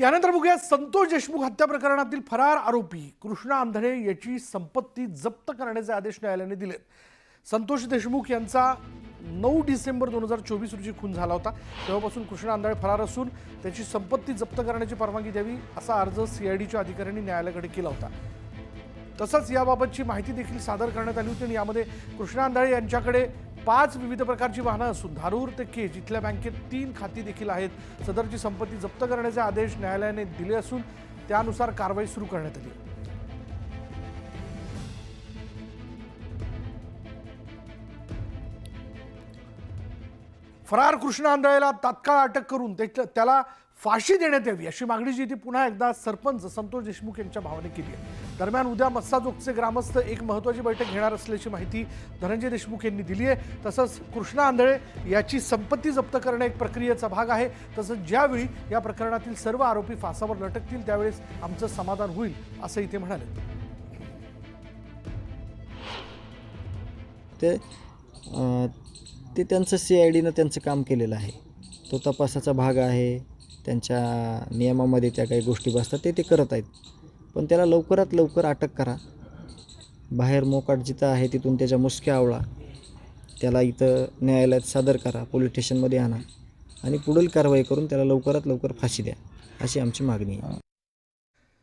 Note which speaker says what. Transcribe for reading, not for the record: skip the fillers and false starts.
Speaker 1: यानंतर बघूया संतोष देशमुख हत्या प्रकरणातील फरार आरोपी कृष्णा आंधळे याची संपत्ती जप्त करण्याचे आदेश न्यायालयाने दिले। संतोष देशमुख यांचा 9 डिसेंबर 2024 रोजी खून झाला होता। तेव्हापासून कृष्णा आंधळे फरार असून त्याची संपत्ती जप्त करण्याची परवानगी द्यावी असा अर्ज सीआयडीच्या अधिकाऱ्यांनी न्यायालयाकडे केला होता। तसंच याबाबतची माहिती देखील सादर करण्यात आली होती आणि यामध्ये कृष्णा आंधळे यांच्याकडे 5 विविध प्रकारची वाहनं असून धारूर ते केज इथल्या बँकेत 3 खाती देखील आहेत। सदरची संपत्ती जप्त करण्याचे आदेश न्यायालयाने दिले असून त्यानुसार कारवाई सुरू करण्यात आली। फरार कृष्णा आंधळेला तात्काळ अटक करून त्याला फाशी देण्यात यावी अशी मागणी जी ती पुन्हा एकदा सरपंच संतोष देशमुख यांच्या भावाने केली आहे। दरम्यान उद्या मस्साजोगचे ग्रामस्थ एक महत्त्वाची बैठक घेणार असल्याची माहिती धनंजय देशमुख यांनी दिली आहे। तसंच कृष्णा आंधळे याची संपत्ती जप्त करणे एक प्रक्रियेचा भाग आहे। तसंच ज्यावेळी या प्रकरणातील सर्व आरोपी फासावर लटकतील त्यावेळेस आमचं समाधान होईल असंही ते म्हणाले।
Speaker 2: ते त्यांचं सीआयडीनं त्यांचं काम केलेलं आहे। तो तपासाचा भाग आहे। त्यांच्या नियमामध्ये त्या काही गोष्टी बसतात ते करत आहेत। पण त्याला लवकरात लवकर अटक करा। बाहेर मोकाट जिथं आहे तिथून त्याच्या मुसक्या आवळा, त्याला इथं न्यायालयात सादर करा, पोलीस स्टेशनमध्ये आणा आणि पुढील कारवाई करून त्याला लवकरात लवकर फाशी द्या अशी आमची मागणी आहे।